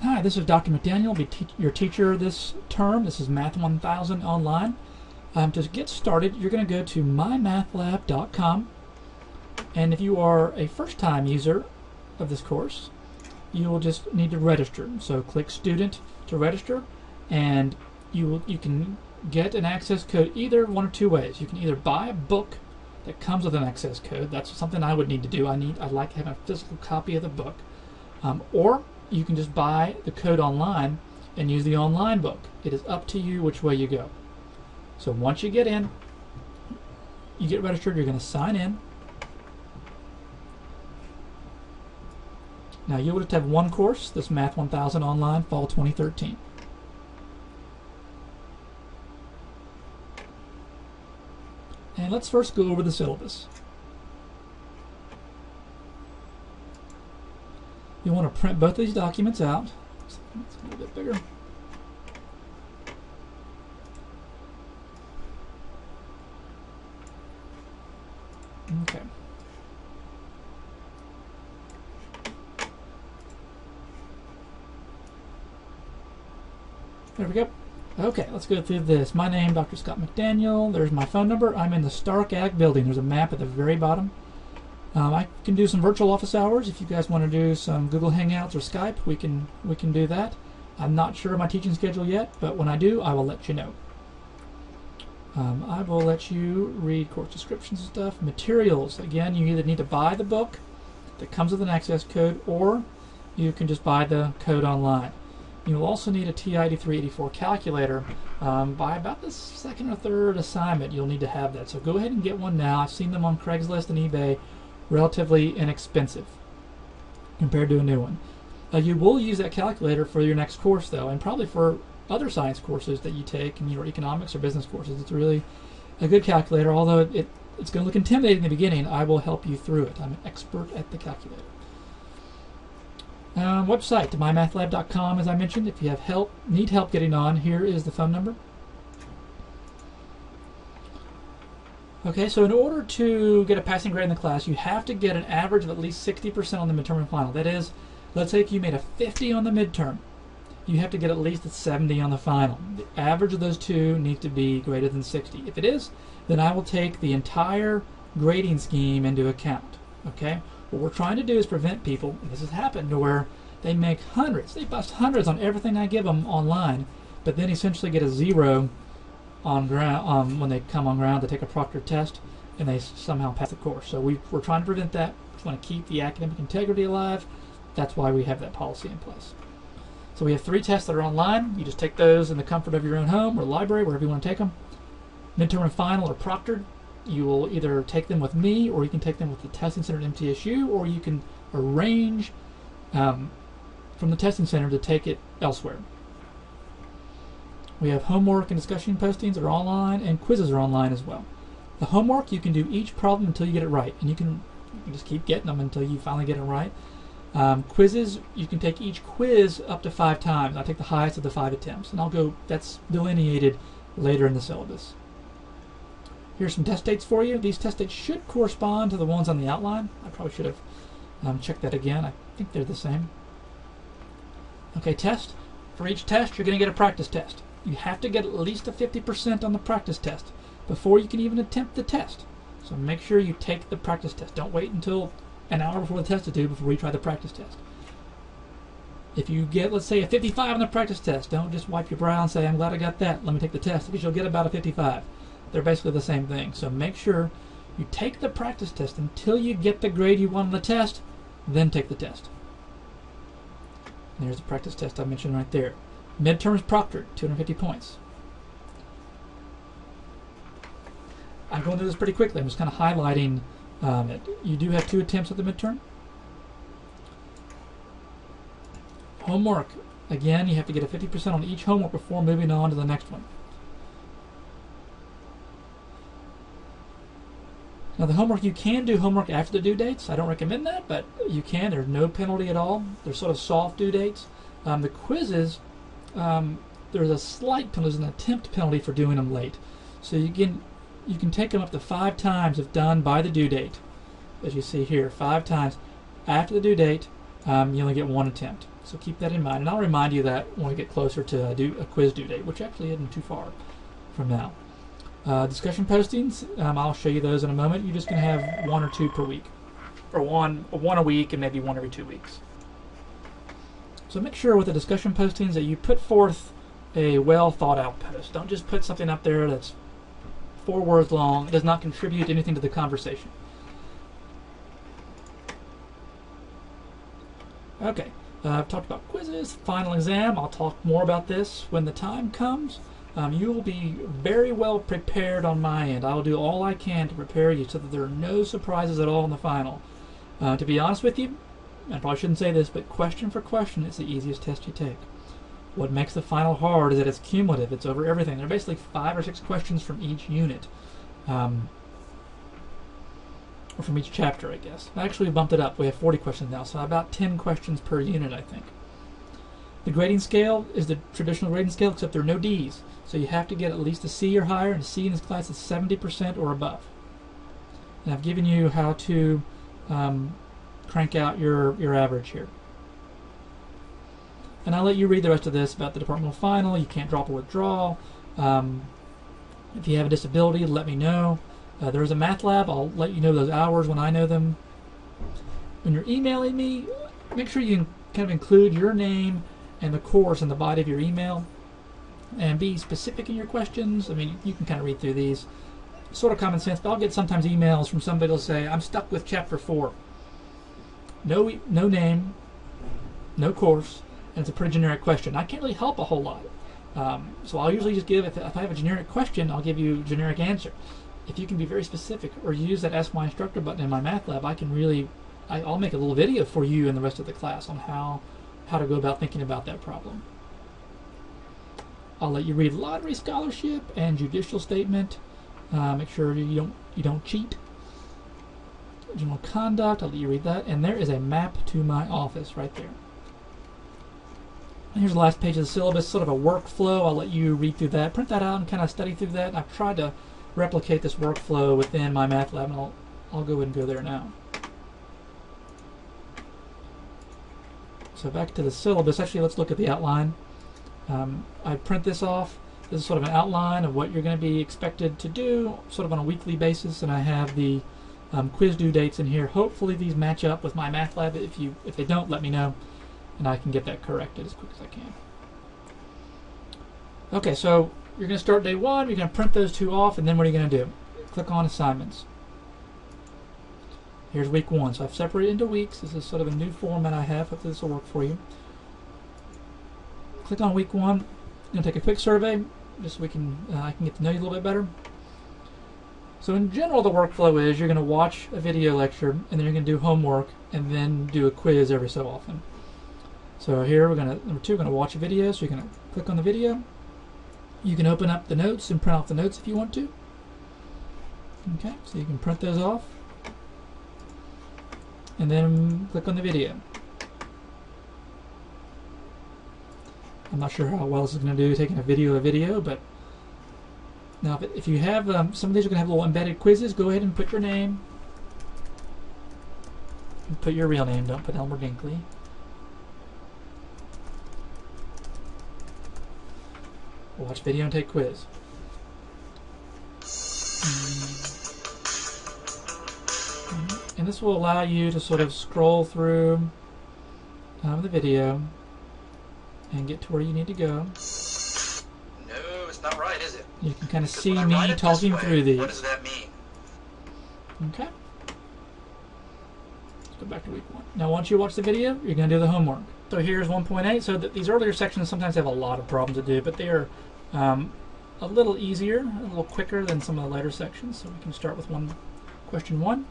Hi, this is Dr. McDaniel. I'll be your teacher this term. This is Math 1000 online. To get started, you're going to go to mymathlab.com, and if you are a first-time user of this course, you will just need to register. So click Student to register, and you can get an access code either one of two ways. You can either buy a book that comes with an access code. That's something I would need to do. I'd like to have a physical copy of the book, or you can just buy the code online and use the online book. It is up to you which way you go. So once you get in, you get registered, you're going to sign in. Now you will just have one course, this Math 1000 Online Fall 2013. And let's first go over the syllabus. You want to print both of these documents out. It's a little bit bigger. Okay. There we go. Okay, let's go through this. My name, Dr. Scott McDaniel. There's my phone number. I'm in the Stark Ag building. There's a map at the very bottom. I can do some virtual office hours. If you guys want to do some Google Hangouts or Skype, we can do that. I'm not sure of my teaching schedule yet, but when I do, I will let you know. I will let you read course descriptions and stuff. Materials, again, you either need to buy the book that comes with an access code, or you can just buy the code online. You will also need a TI-8384 calculator. By about the second or third assignment, you'll need to have that. So go ahead and get one now. I've seen them on Craigslist and eBay. Relatively inexpensive compared to a new one. You will use that calculator for your next course, though, and probably for other science courses that you take in your economics or business courses. It's really a good calculator. Although it's going to look intimidating in the beginning, I will help you through it. I'm an expert at the calculator. Website, mymathlab.com, as I mentioned. If you need help getting on, here is the phone number. Okay, so in order to get a passing grade in the class, you have to get an average of at least 60% on the midterm and final. That is, let's say if you made a 50 on the midterm, you have to get at least a 70 on the final. The average of those two needs to be greater than 60. If it is, then I will take the entire grading scheme into account. Okay? What we're trying to do is prevent people, and this has happened, to where they make hundreds, they bust hundreds on everything I give them online, but then essentially get a 0 on ground when they come on ground to take a proctored test, and they somehow pass the course. So we're trying to prevent that. We just want to keep the academic integrity alive. That's why we have that policy in place. So we have 3 tests that are online. You just take those in the comfort of your own home or library, wherever you want to take them. Midterm and final are proctored. You will either take them with me, or you can take them with the testing center at MTSU, or you can arrange from the testing center to take it elsewhere. We have homework and discussion postings that are online, and quizzes are online as well. The homework, you can do each problem until you get it right, and you can just keep getting them until you finally get it right. Quizzes, you can take each quiz up to 5 times. I take the highest of the 5 attempts, and that's delineated later in the syllabus. Here's some test dates for you. These test dates should correspond to the ones on the outline. I probably should have checked that again. I think they're the same. Okay, test. For each test, you're going to get a practice test. You have to get at least a 50% on the practice test before you can even attempt the test. So make sure you take the practice test. Don't wait until an hour before the test is due before you try the practice test. If you get, let's say, a 55 on the practice test, don't just wipe your brow and say, I'm glad I got that, let me take the test, because you'll get about a 55. They're basically the same thing. So make sure you take the practice test until you get the grade you want on the test, then take the test. And there's the practice test I mentioned right there. Midterm is proctored, 250 points. I'm going through this pretty quickly. I'm just kind of highlighting it. You do have 2 attempts at the midterm. Homework. Again, you have to get a 50% on each homework before moving on to the next one. Now the homework, you can do homework after the due dates. I don't recommend that, but you can. There's no penalty at all. They're sort of soft due dates. The quizzes, there's a slight penalty, there's an attempt penalty for doing them late. So you can take them up to 5 times if done by the due date. As you see here, 5 times. After the due date, you only get 1 attempt. So keep that in mind, and I'll remind you that when we get closer to a quiz due date, which actually isn't too far from now. Discussion postings, I'll show you those in a moment. You're just going to have 1 or 2 per week, or one a week and maybe 1 every 2 weeks. So make sure with the discussion postings that you put forth a well thought out post. Don't just put something up there that's 4 words long. It does not contribute anything to the conversation. Okay, I've talked about quizzes, final exam. I'll talk more about this when the time comes. You will be very well prepared on my end. I will do all I can to prepare you so that there are no surprises at all in the final. To be honest with you, I probably shouldn't say this, but question for question is the easiest test you take. What makes the final hard is that it's cumulative. It's over everything. There are basically 5 or 6 questions from each unit. Or from each chapter, I guess. Actually, we bumped it up. We have 40 questions now, so about 10 questions per unit, I think. The grading scale is the traditional grading scale, except there are no D's. So you have to get at least a C or higher, and a C in this class is 70% or above. And I've given you how to crank out your average here. And I'll let you read the rest of this about the departmental final. You can't drop or withdraw. If you have a disability, let me know. There is a math lab. I'll let you know those hours when I know them. When you're emailing me, make sure you kind of include your name and the course in the body of your email. And be specific in your questions. I mean, you can kind of read through these. Sort of common sense, but I'll get sometimes emails from somebody who'll say, I'm stuck with chapter 4. No name, no course, and it's a pretty generic question. I can't really help a whole lot. So I'll usually just give, if I have a generic question, I'll give you a generic answer. If you can be very specific or use that Ask My Instructor button in my math lab, I'll make a little video for you and the rest of the class on how to go about thinking about that problem. I'll let you read lottery scholarship and judicial statement. Make sure you don't cheat. General conduct, I'll let you read that. And there is a map to my office right there. And here's the last page of the syllabus, sort of a workflow. I'll let you read through that. Print that out and kind of study through that. I've tried to replicate this workflow within my math lab, and I'll go ahead and go there now. So back to the syllabus. Actually, let's look at the outline. I print this off. This is sort of an outline of what you're going to be expected to do, sort of on a weekly basis, and I have the quiz due dates in here. Hopefully these match up with my math lab. If they don't, let me know, and I can get that corrected as quick as I can. Okay, so you're going to start day 1. You're going to print those 2 off, and then what are you going to do? Click on assignments. Here's week 1. So I've separated into weeks. This is sort of a new format I have. Hopefully this will work for you. Click on week 1. I'm going to take a quick survey just so I can get to know you a little bit better. So in general, the workflow is you're going to watch a video lecture, and then you're going to do homework, and then do a quiz every so often. So here number 2, we're going to watch a video. So you're going to click on the video. You can open up the notes and print off the notes if you want to. Okay, so you can print those off. And then click on the video. I'm not sure how well this is going to do taking a video, but now if you have, some of these are going to have little embedded quizzes, go ahead and put your name. And put your real name, don't put Elmer Dinkley. Watch video and take quiz. And this will allow you to sort of scroll through the video and get to where you need to go. No, it's not right, is it? You can kind of see me talking through these. What does that mean? Okay. Let's go back to week 1. Now once you watch the video, you're going to do the homework. So here's 1.8. So these earlier sections sometimes have a lot of problems to do, but they are a little easier, a little quicker than some of the later sections. So we can start with question 1.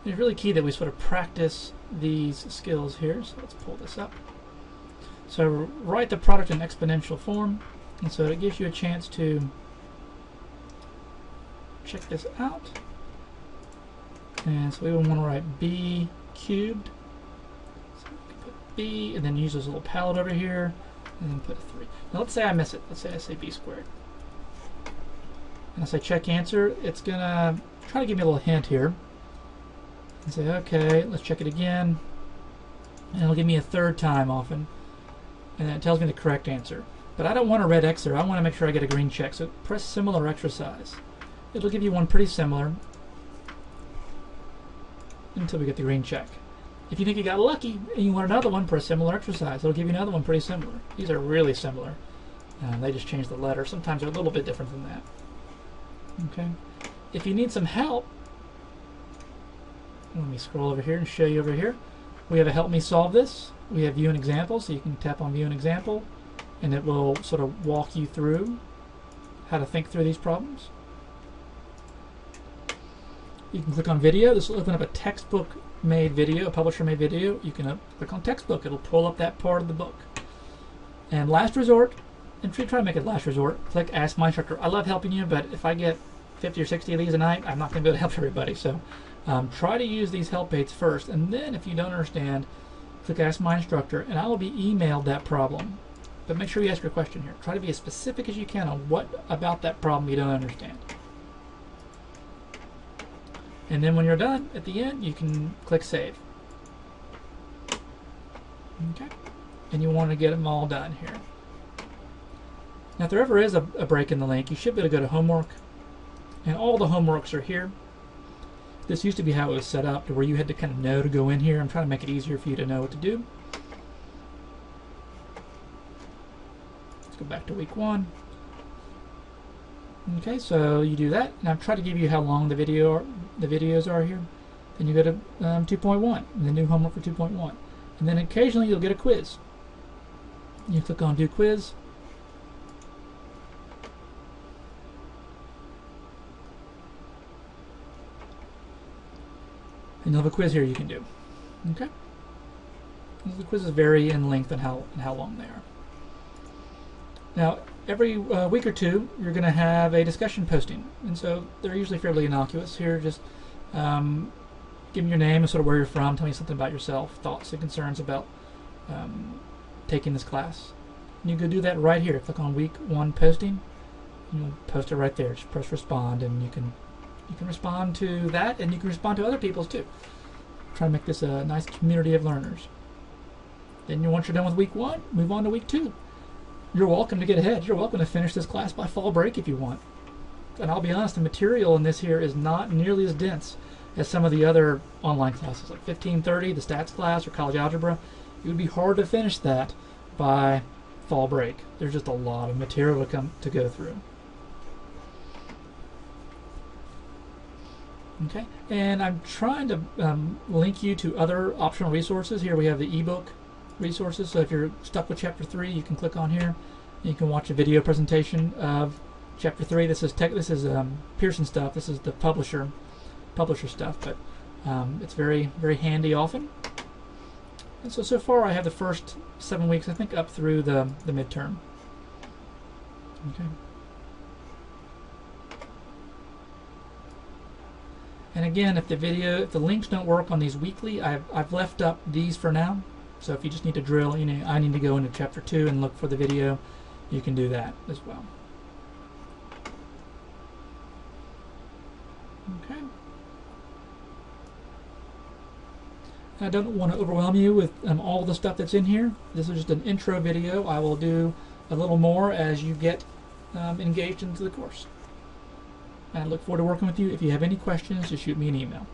It's really key that we sort of practice these skills here. So let's pull this up. So write the product in exponential form, and so it gives you a chance to check this out. And so we would want to write b cubed. So we can put b, and then use this little palette over here, and then put a 3. Now let's say I miss it. Let's say I say b squared. And I say check answer. It's gonna try to give me a little hint here. And say, okay, let's check it again. and it'll give me a third time often, and then it tells me the correct answer. But I don't want a red X there. I want to make sure I get a green check. So press similar exercise. It'll give you one pretty similar until we get the green check. If you think you got lucky and you want another one, press similar exercise. It'll give you another one pretty similar. These are really similar. They just changed the letter. Sometimes they're a little bit different than that. Okay. If you need some help, let me scroll over here and show you over here. We have a help me solve this. We have view an example, so you can tap on view an example, and it will sort of walk you through how to think through these problems. You can click on video. This will open up a textbook made video, a publisher made video. You can click on textbook. It'll pull up that part of the book. And last resort, and try to make it last resort, click Ask My Instructor. I love helping you, but if I get 50 or 60 of these a night, I'm not going to be able to help everybody. So try to use these help aids first, and then if you don't understand, click Ask My Instructor, and I will be emailed that problem. But make sure you ask your question here. Try to be as specific as you can on what about that problem you don't understand. And then when you're done, at the end, you can click Save. Okay? And you want to get them all done here. Now, if there ever is a break in the link, you should be able to go to Homework, and all the homeworks are here. This used to be how it was set up, to where you had to kind of know to go in here. I'm trying to make it easier for you to know what to do. Let's go back to week 1. Okay, so you do that. Now try to give you how long the videos are here. Then you go to 2.1, and the new homework for 2.1. And then occasionally you'll get a quiz. You click on Do Quiz. And you'll have a quiz here you can do. Okay? The quizzes vary in length and how long they are. Now, every week or two, you're going to have a discussion posting. And so they're usually fairly innocuous. Here, just give me your name and sort of where you're from. Tell me something about yourself, thoughts and concerns about taking this class. And you can do that right here. Click on week 1 posting. And you'll post it right there. Just press respond, and you can respond to that, and you can respond to other people's too. Try to make this a nice community of learners. Then once you're done with week 1, move on to week 2. You're welcome to get ahead. You're welcome to finish this class by fall break if you want. And I'll be honest, the material in this here is not nearly as dense as some of the other online classes, like 1530, the stats class, or college algebra. It would be hard to finish that by fall break. There's just a lot of material to go through. Okay, and I'm trying to link you to other optional resources. Here we have the ebook resources, so if you're stuck with chapter 3, you can click on here. You can watch a video presentation of chapter 3. This is Pearson stuff. This is the publisher stuff, but it's very, very handy often. And so far I have the first 7 weeks, I think, up through the midterm. Okay. And again, if the links don't work on these weekly, I've left up these for now. So if you just need to drill, I need to go into chapter 2 and look for the video, you can do that as well. Okay. I don't want to overwhelm you with all the stuff that's in here. This is just an intro video. I will do a little more as you get engaged into the course. I look forward to working with you. If you have any questions, just shoot me an email.